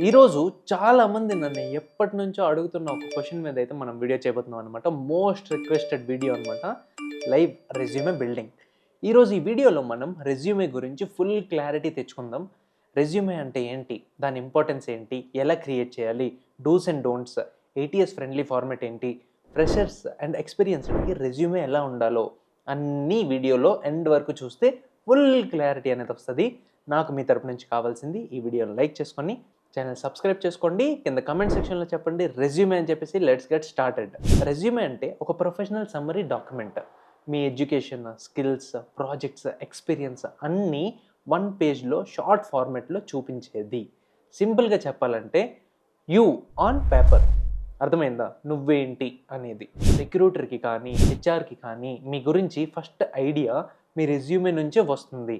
ఈరోజు చాలామంది నన్ను ఎప్పటినుంచో అడుగుతున్న ఒక క్వశ్చన్ మీద అయితే మనం వీడియో చేయబోతున్నాం అనమాట. మోస్ట్ రిక్వెస్టెడ్ వీడియో అనమాట. Live resume building. ఈరోజు ఈ వీడియోలో మనం రెజ్యూమే గురించి ఫుల్ క్లారిటీ తెచ్చుకుందాం. రెజ్యూమే అంటే ఏంటి? దాని ఇంపార్టెన్స్ ఏంటి? ఎలా క్రియేట్ చేయాలి? Do's and don'ts, ATS friendly format ఏంటి? ఫ్రెషర్స్ అండ్ ఎక్స్పీరియన్స్డ్కి రెజ్యూమే ఎలా ఉండాలో అన్నీ వీడియోలో ఎండ్ వరకు చూస్తే ఫుల్ క్లారిటీ అనేది వస్తుంది. నాకు మీ తరపు నుంచి కావాల్సింది ఈ వీడియోని లైక్ చేసుకొని ఛానల్ సబ్స్క్రైబ్ చేసుకోండి. కింద కమెంట్ సెక్షన్లో చెప్పండి రెజ్యూమే అని చెప్పేసి. Let's get started. రెజ్యూమే అంటే ఒక ప్రొఫెషనల్ సమ్మరీ డాక్యుమెంట్. మీ ఎడ్యుకేషన్, స్కిల్స్, ప్రాజెక్ట్స్, ఎక్స్పీరియన్స్ అన్నీ వన్ పేజ్లో షార్ట్ ఫార్మాట్లో చూపించేది. సింపుల్గా చెప్పాలంటే యూ ఆన్ పేపర్. అర్థమైందా? నువ్వేంటి అనేది. రిక్రూటర్కి కానీ హెచ్ఆర్కి కానీ మీ గురించి ఫస్ట్ ఐడియా మీ రెజ్యూమే నుంచే వస్తుంది.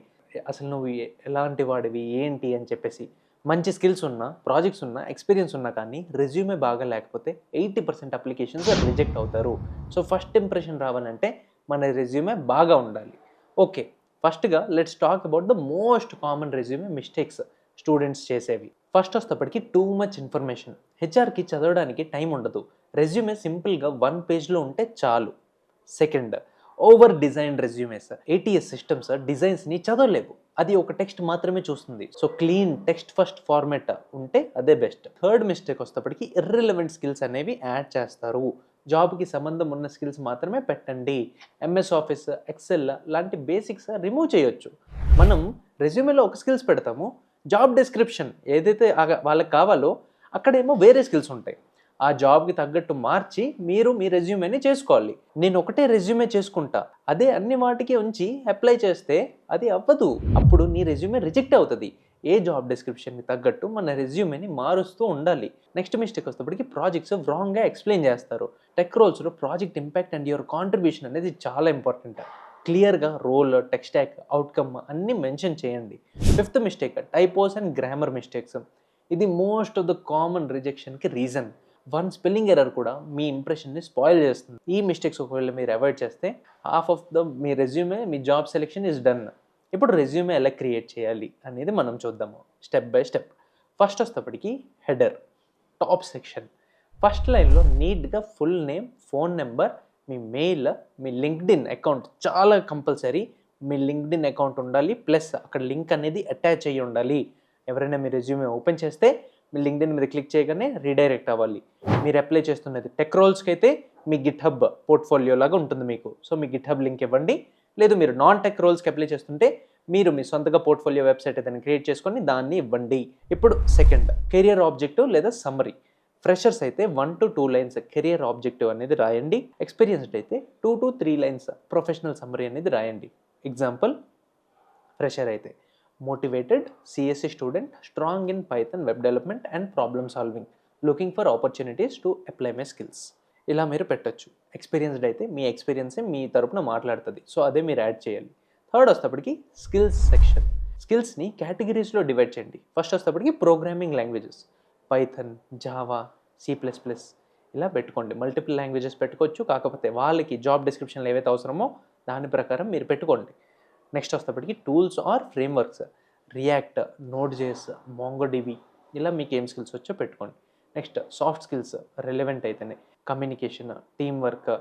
అసలు నువ్వు ఎలాంటి వాడివి ఏంటి అని చెప్పేసి. మంచి స్కిల్స్ ఉన్నా, ప్రాజెక్ట్స్ ఉన్నా, ఎక్స్పీరియన్స్ ఉన్నా కానీ రెజ్యూమే బాగా లేకపోతే 80% అప్లికేషన్స్ రిజెక్ట్ అవుతారు. సో ఫస్ట్ ఇంప్రెషన్ రావాలంటే మన రెజ్యూమే బాగా ఉండాలి. ఓకే, ఫస్ట్గా let's talk about the most common resume mistakes students చేసేవి. ఫస్ట్ వస్తేప్పటికి టూ మచ్ ఇన్ఫర్మేషన్. హెచ్ఆర్కి చదవడానికి టైం ఉండదు. రెజ్యూమే సింపుల్గా వన్ పేజ్లో ఉంటే చాలు. Second, over design resumes. ATS systems డిజైన్స్ని చదవలేవు. అది ఒక టెక్స్ట్ మాత్రమే చూస్తుంది. So clean text first format ఉంటే అదే బెస్ట్. థర్డ్ మిస్టేక్ వస్తేప్పటికి ఇర్రిలవెంట్ స్కిల్స్ అనేవి యాడ్ చేస్తారు. జాబ్కి సంబంధం ఉన్న స్కిల్స్ మాత్రమే పెట్టండి. ఎంఎస్ ఆఫీస్, ఎక్సెల్ లాంటి బేసిక్స్ రిమూవ్ చేయొచ్చు. మనం రెజ్యూమేలో ఒక స్కిల్స్ పెడతాము, జాబ్ డిస్క్రిప్షన్ ఏదైతే వాళ్ళకి కావాలో అక్కడేమో వేరే స్కిల్స్ ఉంటాయి. ఆ జాబ్కి తగ్గట్టు మార్చి మీరు మీ రెజ్యూమేని చేసుకోవాలి. నేను ఒకటే రెజ్యూమే చేసుకుంటా, అదే అన్ని వాటికి ఉంచి అప్లై చేస్తే అది అవ్వదు. అప్పుడు నీ రెజ్యూమే రిజెక్ట్ అవుతుంది. ఏ జాబ్ డిస్క్రిప్షన్కి తగ్గట్టు మన రెజ్యూమేని మారుస్తూ ఉండాలి. నెక్స్ట్ మిస్టేక్ వస్తేప్పటికి ప్రాజెక్ట్స్ రాంగ్గా ఎక్స్ప్లెయిన్ చేస్తారు. టెక్ రోల్స్లో project impact and your contribution అనేది చాలా ఇంపార్టెంట్. క్లియర్గా రోల్, టెక్ స్టాక్, అవుట్కమ్ అన్నీ మెన్షన్ చేయండి. Fifth mistake typos and grammar mistakes. ఇది మోస్ట్ ఆఫ్ ద కామన్ రిజెక్షన్కి రీజన్. వన్ స్పెల్లింగ్ ఎర్రర్ కూడా మీ ఇంప్రెషన్ని స్పాయిల్ చేస్తుంది. ఈ మిస్టేక్స్ ఒకవేళ మీరు అవాయిడ్ చేస్తే హాఫ్ ఆఫ్ ద మీ రెజ్యూమే, మీ జాబ్ సెలెక్షన్ ఈజ్ డన్. ఇప్పుడు రెజ్యూమే ఎలా క్రియేట్ చేయాలి అనేది మనం చూద్దాము స్టెప్ బై స్టెప్. ఫస్ట్ వస్తేప్పటికి హెడర్, టాప్ సెక్షన్. ఫస్ట్ లైన్లో నీట్గా ఫుల్ నేమ్, ఫోన్ నెంబర్, మీ మెయిల్, మీ లింక్డ్ఇన్ అకౌంట్ చాలా కంపల్సరీ. మీ లింక్డ్ఇన్ అకౌంట్ ఉండాలి, ప్లస్ అక్కడ లింక్ అనేది అటాచ్ అయ్యి ఉండాలి. ఎవరైనా మీ రెజ్యూమే ఓపెన్ చేస్తే మీ లింక్డ్ఇన్ మీద క్లిక్ చేయగానే రీడైరెక్ట్ అవ్వాలి. మీరు అప్లై చేస్తున్నది టెక్ రోల్స్కి అయితే మీ గిట్హబ్ పోర్ట్ఫోలియో లాగా ఉంటుంది మీకు. సో మీ గిట్హబ్ లింక్ ఇవ్వండి. లేదు మీరు నాన్ టెక్ రోల్స్కి అప్లై చేస్తుంటే మీరు మీ సొంతగా పోర్ట్ఫోలియో వెబ్సైట్ ఏదైనా క్రియేట్ చేసుకొని దాన్ని ఇవ్వండి. ఇప్పుడు సెకండ్, కెరియర్ ఆబ్జెక్టివ్ లేదా సమ్మరీ. ఫ్రెషర్స్ అయితే 1 to 2 లైన్స్ కెరియర్ ఆబ్జెక్టివ్ అనేది రాయండి. ఎక్స్పీరియన్స్డ్ అయితే 2 to 3 లైన్స్ ప్రొఫెషనల్ సమ్మరీ అనేది రాయండి. ఎగ్జాంపుల్, ఫ్రెషర్ అయితే motivated CSC student, strong in Python web development and problem solving, looking for opportunities to apply my skills. ఇలా మీరు పెట్టొచ్చు. ఎక్స్పీరియన్స్డ్ అయితే మీ ఎక్స్పీరియన్సే మీ తరపున మాట్లాడుతుంది. సో అదే మీరు యాడ్ చేయాలి. థర్డ్ వస్తేప్పటికి స్కిల్స్ సెక్షన్. స్కిల్స్ని కేటగిరీస్లో డివైడ్ చేయండి. ఫస్ట్ వస్తేప్పటికి programming languages, Python, Java, C++, ఇలా పెట్టుకోండి. మల్టిపుల్ లాంగ్వేజెస్ పెట్టుకోవచ్చు. కాకపోతే వాళ్ళకి జాబ్ డిస్క్రిప్షన్లో ఏవైతే అవసరమో దాని ప్రకారం మీరు పెట్టుకోండి. నెక్స్ట్ వస్తేప్పటికి tools or frameworks, React, Node JS, MongoDB, ఇలా మీకు ఏం స్కిల్స్ వచ్చో పెట్టుకోండి. నెక్స్ట్ సాఫ్ట్ స్కిల్స్ రెలవెంట్ అయితేనే కమ్యూనికేషన్, టీమ్ వర్క్,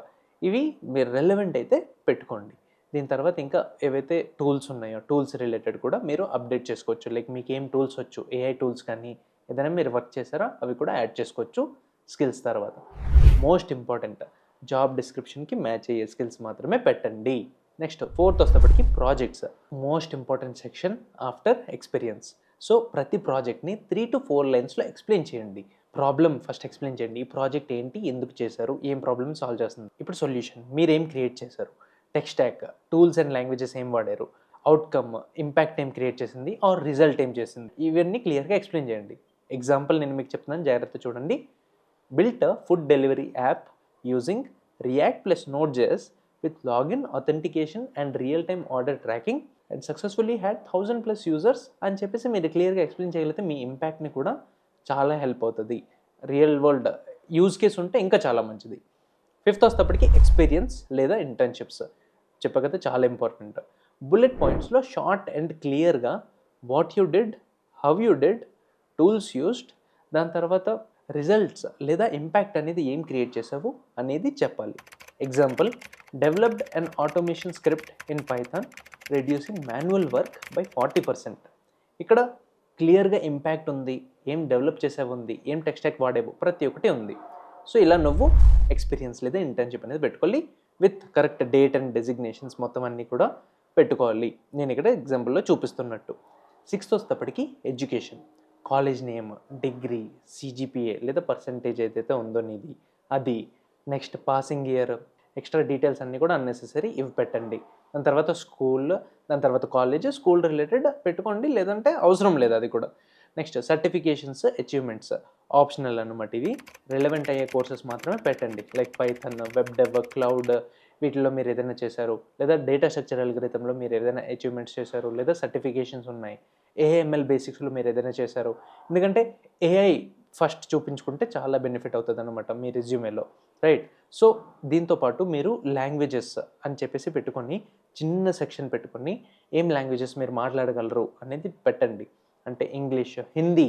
ఇవి మీరు రెలవెంట్ అయితే పెట్టుకోండి. దీని తర్వాత ఇంకా ఏవైతే టూల్స్ ఉన్నాయో టూల్స్ రిలేటెడ్ కూడా మీరు అప్డేట్ చేసుకోవచ్చు. లైక్ మీకు ఏం టూల్స్ వచ్చు, ఏఐ టూల్స్ కానీ ఏదైనా మీరు వర్క్ చేశారా అవి కూడా యాడ్ చేసుకోవచ్చు స్కిల్స్ తర్వాత. మోస్ట్ ఇంపార్టెంట్, జాబ్ డిస్క్రిప్షన్కి మ్యాచ్ అయ్యే స్కిల్స్ మాత్రమే పెట్టండి. నెక్స్ట్ ఫోర్త్ వస్తేప్పటికి projects, most important section after experience. So ప్రతి ప్రాజెక్ట్ని 3 to 4 లైన్స్లో ఎక్స్ప్లెయిన్ చేయండి. ప్రాబ్లమ్ ఫస్ట్ ఎక్స్ప్లెయిన్ చేయండి. ఈ ప్రాజెక్ట్ ఏంటి, ఎందుకు చేశారు, ఏం ప్రాబ్లమ్ సాల్వ్ చేస్తుంది. ఇప్పుడు సొల్యూషన్, మీరేం క్రియేట్ చేశారు, tech stock, tools and languages ఏం వాడారు, అవుట్కమ్, ఇంపాక్ట్ ఏం క్రియేట్ చేసింది, ఆర్ రిజల్ట్ ఏం చేసింది, ఇవన్నీ క్లియర్గా ఎక్స్ప్లెయిన్ చేయండి. ఎగ్జాంపుల్ నేను మీకు చెప్తున్నాను, జాగ్రత్త చూడండి. Built food delivery app using react plus నోడ్.js with login, authentication and real-time order tracking and successfully had 1000+ users అని చెప్పేసి మీరు క్లియర్గా ఎక్స్ప్లెయిన్ చేయగలిగితే మీ ఇంపాక్ట్ని కూడా చాలా హెల్ప్ అవుతుంది. రియల్ వరల్డ్ యూజ్ కేస్ ఉంటే ఇంకా చాలా మంచిది. ఫిఫ్త్ వస్తేప్పటికి ఎక్స్పీరియన్స్ లేదా ఇంటర్న్షిప్స్. చెప్పగలిగితే చాలా ఇంపార్టెంట్. బుల్లెట్ పాయింట్స్లో షార్ట్ అండ్ క్లియర్గా what you did, how you did, tools used, దాని తర్వాత రిజల్ట్స్ లేదా ఇంపాక్ట్ అనేది ఏం క్రియేట్ చేసావు అనేది చెప్పాలి. Example, developed and automation script in Python reducing manual work by 40%. ఇక్కడ క్లియర్గా ఇంపాక్ట్ ఉంది, ఏం డెవలప్ చేసావు ఉంది, ఏం టెక్ స్టాక్ వాడేవు, ప్రతి ఒక్కటి ఉంది. సో ఇలా నువ్వు ఎక్స్పీరియన్స్ లేదా ఇంటర్న్షిప్ అనేది పెట్టుకోవాలి with correct date and designations మొత్తం అన్నీ కూడా పెట్టుకోవాలి. నేను ఇక్కడ ఎగ్జాంపుల్లో చూపిస్తున్నట్టు. 6th వచ్చేటప్పటికి education, college name, degree, CGPA లేదా పర్సంటేజ్ ఏదైతే ఉందో నీది అది. Next passing year, extra details అన్నీ కూడా అన్నెసెసరీ ఇవి పెట్టండి. దాని తర్వాత స్కూల్, దాని తర్వాత కాలేజ్, స్కూల్ రిలేటెడ్ పెట్టుకోండి, లేదంటే అవసరం లేదు అది కూడా. నెక్స్ట్ సర్టిఫికేషన్స్, అచీవ్మెంట్స్ ఆప్షనల్ అనమాట. ఇవి రిలవెంట్ అయ్యే కోర్సెస్ మాత్రమే పెట్టండి. Like Python, web dev, cloud, వీటిలో మీరు ఏదైనా చేశారు, లేదా డేటా స్ట్రక్చర్ అల్గోరిథంలో మీరు ఏదైనా అచీవ్మెంట్స్ చేశారు, లేదా సర్టిఫికేషన్స్ ఉన్నాయి, ఏఐఎంఎల్ బేసిక్స్లో మీరు ఏదైనా చేశారు. ఎందుకంటే ఏఐ ఫస్ట్ చూపించుకుంటే చాలా బెనిఫిట్ అవుతుంది అనమాట మీ రెజ్యూమేలో, రైట్? సో దీంతోపాటు మీరు లాంగ్వేజెస్ అని చెప్పేసి పెట్టుకొని చిన్న సెక్షన్ పెట్టుకొని ఏం లాంగ్వేజెస్ మీరు మాట్లాడగలరు అనేది పెట్టండి. అంటే ఇంగ్లీష్, హిందీ,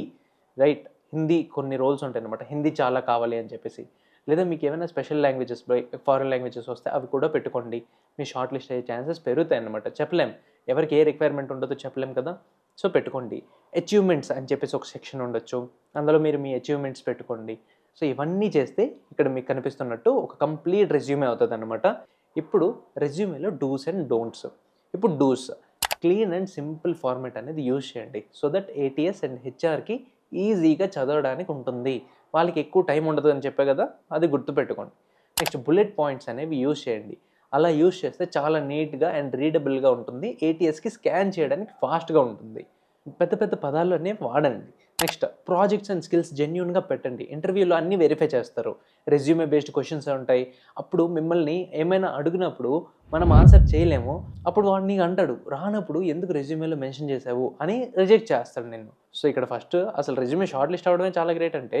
రైట్? హిందీ కొన్ని రోల్స్ ఉంటాయి అనమాట, హిందీ చాలా కావాలి అని చెప్పేసి. లేదా మీకు ఏమైనా స్పెషల్ లాంగ్వేజెస్, ఫారెన్ లాంగ్వేజెస్ వస్తే అవి కూడా పెట్టుకోండి. మీ షార్ట్ లిస్ట్ అయ్యే ఛాన్సెస్ పెరుగుతాయి అనమాట. చెప్పలేం, ఎవరికి ఏ రిక్వైర్మెంట్ ఉండదో చెప్పలేం కదా. సో పెట్టుకోండి. అచీవ్మెంట్స్ అని చెప్పేసి ఒక సెక్షన్ ఉండొచ్చు, అందులో మీరు మీ అచీవ్మెంట్స్ పెట్టుకోండి. సో ఇవన్నీ చేస్తే ఇక్కడ మీకు కనిపిస్తున్నట్టు ఒక కంప్లీట్ రెజ్యూమే అవుతుంది అనమాట. ఇప్పుడు రెజ్యూమేలో డూస్ అండ్ డోంట్స్. ఇప్పుడు do's, clean and simple format అనేది యూజ్ చేయండి. సో దట్ ఏటీఎస్ అండ్ హెచ్ఆర్కి ఈజీగా చదవడానికి ఉంటుంది. వాళ్ళకి ఎక్కువ టైం ఉండదు అని చెప్పే కదా, అది గుర్తుపెట్టుకోండి. నెక్స్ట్ బుల్లెట్ పాయింట్స్ అనేవి యూజ్ చేయండి. అలా యూజ్ చేస్తే చాలా నీట్గా అండ్ రీడబుల్గా ఉంటుంది. ఏటీఎస్కి స్కాన్ చేయడానికి ఫాస్ట్గా ఉంటుంది. పెద్ద పెద్ద పదాలు అనేవి వాడండి. నెక్స్ట్ ప్రాజెక్ట్స్ అండ్ స్కిల్స్ జెన్యూన్గా పెట్టండి. ఇంటర్వ్యూలో అన్నీ వెరిఫై చేస్తారు. రెజ్యూమే బేస్డ్ క్వశ్చన్స్ ఉంటాయి. అప్పుడు మిమ్మల్ని ఏమైనా అడిగినప్పుడు మనం ఆన్సర్ చేయలేము. అప్పుడు వాడు నీకు అంటాడు, రానప్పుడు ఎందుకు రెజ్యూమేలో మెన్షన్ చేసావు అని రిజెక్ట్ చేస్తాడు నిన్ను. సో ఇక్కడ ఫస్ట్ అసలు రెజ్యూమే షార్ట్ లిస్ట్ అవ్వడమే చాలా గ్రేట్. అంటే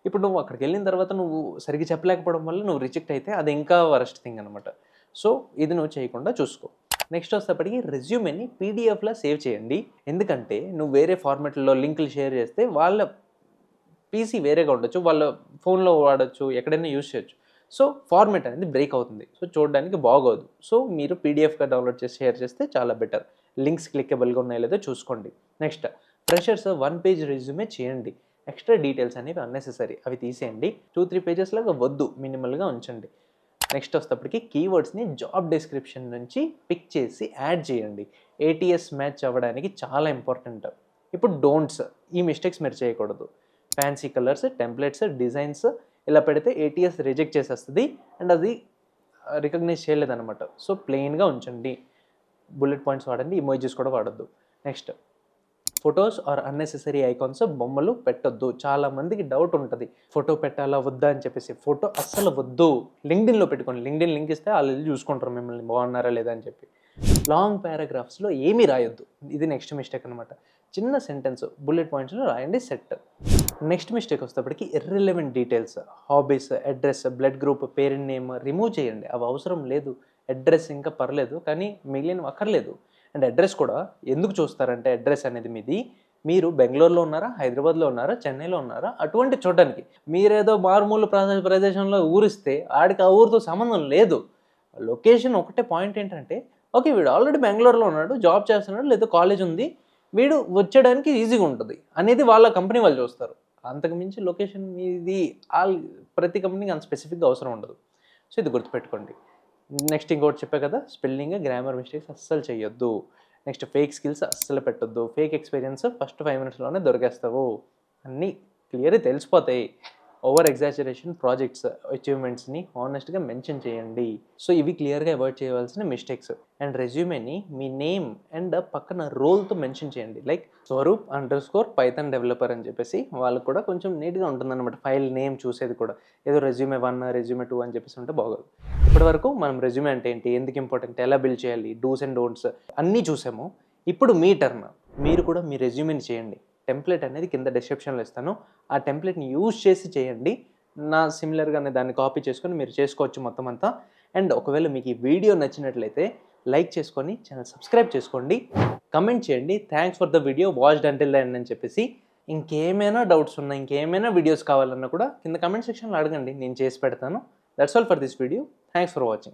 ఇప్పుడు నువ్వు అక్కడికి వెళ్ళిన తర్వాత నువ్వు సరిగ్గా చెప్పలేకపోవడం వల్ల నువ్వు రిజెక్ట్ అయితే అది ఇంకా వరస్ట్ థింగ్ అనమాట. సో ఇది నువ్వు చేయకుండా చూసుకో. నెక్స్ట్ వచ్చేటప్పటికి రెజ్యూమేని పీడిఎఫ్లో సేవ్ చేయండి. ఎందుకంటే నువ్వు వేరే ఫార్మాట్లో లింకులు షేర్ చేస్తే వాళ్ళ పీసీ వేరేగా ఉండొచ్చు, వాళ్ళ ఫోన్లో వాడచ్చు, ఎక్కడైనా యూజ్ చేయొచ్చు. సో ఫార్మాట్ అనేది బ్రేక్ అవుతుంది. సో చూడడానికి బాగోదు. సో మీరు పీడిఎఫ్గా డౌన్లోడ్ చేసి షేర్ చేస్తే చాలా బెటర్. లింక్స్ క్లిక్కబుల్గా ఉన్నాయో లేదో చూసుకోండి. నెక్స్ట్ ఫ్రెషర్స్ 1 పేజ్ రెజ్యూమే చేయండి. ఎక్స్ట్రా డీటెయిల్స్ అనేవి అన్నెసెసరీ, అవి తీసేయండి. 2-3 పేజెస్ లాగా వద్దు, మినిమల్గా ఉంచండి. నెక్స్ట్ వచ్చేటప్పటికి కీవర్డ్స్ని జాబ్ డిస్క్రిప్షన్ నుంచి పిక్ చేసి యాడ్ చేయండి. ఏటీఎస్ మ్యాచ్ అవ్వడానికి చాలా ఇంపార్టెంట్. ఇప్పుడు డోంట్స్, ఈ మిస్టేక్స్ మీరు చేయకూడదు. ఫ్యాన్సీ కలర్స్, టెంప్లెట్స్, డిజైన్స్ ఇలా పెడితే ఏటీఎస్ రిజెక్ట్ చేసేస్తుంది అండ్ అది రికగ్నైజ్ చేయలేదన్నమాట. సో ప్లెయిన్గా ఉంచండి. బుల్లెట్ పాయింట్స్ వాడండి, ఇమోజీస్ కూడా వాడద్దు. Next photos or unnecessary icons, బొమ్మలు పెట్టొద్దు. చాలామందికి డౌట్ ఉంటుంది, ఫోటో పెట్టాలా వద్దా అని చెప్పేసి. ఫోటో అస్సలు వద్దు. లింక్డ్ఇన్లో పెట్టుకోండి. లింక్డ్ఇన్ లింక్ ఇస్తే వాళ్ళు వెళ్ళి చూసుకుంటారు మిమ్మల్ని బాగున్నారా లేదా అని చెప్పి. లాంగ్ పారాగ్రాఫ్స్లో ఏమీ రాయొద్దు. ఇది నెక్స్ట్ మిస్టేక్ అనమాట. చిన్న సెంటెన్స్ బుల్లెట్ పాయింట్స్లో రాయండి, సెట్. నెక్స్ట్ మిస్టేక్ వస్తేప్పటికి irrelevant details, hobbies, address, blood group, parent name remove చేయండి. అవి అవసరం లేదు. అడ్రస్ ఇంకా పర్లేదు, కానీ మిగిలినవి అక్కర్లేదు. అండ్ అడ్రస్ కూడా ఎందుకు చూస్తారంటే, అడ్రస్ అనేది మీది, మీరు బెంగళూరులో ఉన్నారా, హైదరాబాద్లో ఉన్నారా, చెన్నైలో ఉన్నారా, అటువంటి చూడడానికి. మీరేదో మారుమూల ప్రదేశంలో ఊరిస్తే ఆడికి ఆ ఊరితో సంబంధం లేదు. లొకేషన్ ఒకటే పాయింట్ ఏంటంటే, ఓకే వీడు ఆల్రెడీ బెంగళూరులో ఉన్నాడు, జాబ్ చేస్తున్నాడు, లేదా కాలేజ్ ఉంది, వీడు వచ్చేయడానికి ఈజీగా ఉంటుంది అనేది వాళ్ళ కంపెనీ వాళ్ళు చూస్తారు. అంతకుమించి లొకేషన్ మీది ప్రతి కంపెనీకి అంత స్పెసిఫిక్గా అవసరం ఉండదు. సో ఇది గుర్తుపెట్టుకోండి. నెక్స్ట్ ఇంకోటి చెప్పా కదా, స్పెల్లింగ్, గ్రామర్ మిస్టేక్స్ అస్సలు చేయొద్దు. నెక్స్ట్ ఫేక్ స్కిల్స్ అస్సలు పెట్టొద్దు. Fake experience first 5 మినిట్స్లోనే దొరికేస్తావు. అన్నీ క్లియర్గా తెలిసిపోతాయి. ఓవర్ ఎగ్జాజరేషన్, ప్రాజెక్ట్స్, అచీవ్మెంట్స్ని హానెస్ట్గా మెన్షన్ చేయండి. సో ఇవి క్లియర్గా అవాయిడ్ చేయవలసిన మిస్టేక్స్. అండ్ రెజ్యూమేని మీ నేమ్ అండ్ పక్కన రోల్తో మెన్షన్ చేయండి. లైక్ Swaroop_Python డెవలపర్ అని చెప్పేసి వాళ్ళకు కూడా కొంచెం నీట్గా ఉంటుందన్నమాట. ఫైల్ నేమ్ చూసేది కూడా ఏదో రెజ్యూమే 1, రెజ్యూమే 2 అని చెప్పేసి ఉంటే బాగోదు. ఇప్పటివరకు మనం రెజ్యూమే అంటే ఏంటి, ఎందుకు ఇంపార్టెంట్, ఎలా బిల్డ్ చేయాలి, డూస్ అండ్ డోంట్స్ అన్నీ చూసాము. ఇప్పుడు మీ టర్న్. మీరు కూడా మీ రెజ్యూమేని చేయండి. టెంప్లెట్ అనేది కింద డిస్క్రిప్షన్లో ఇస్తాను. ఆ టెంప్లెట్ని యూజ్ చేసి చేయండి. నా సిమిలర్గానే దాన్ని కాపీ చేసుకొని మీరు చేసుకోవచ్చు మొత్తం అంతా. అండ్ ఒకవేళ మీకు ఈ వీడియో నచ్చినట్లయితే లైక్ చేసుకొని ఛానల్ సబ్స్క్రైబ్ చేసుకోండి, కమెంట్ చేయండి, thanks for the video watched until the end అని చెప్పేసి. ఇంకేమైనా డౌట్స్ ఉన్నా, ఇంకేమైనా వీడియోస్ కావాలన్నా కూడా కింద కమెంట్ సెక్షన్లో అడగండి, నేను చేసి పెడతాను. That's all for this video. Thanks for watching.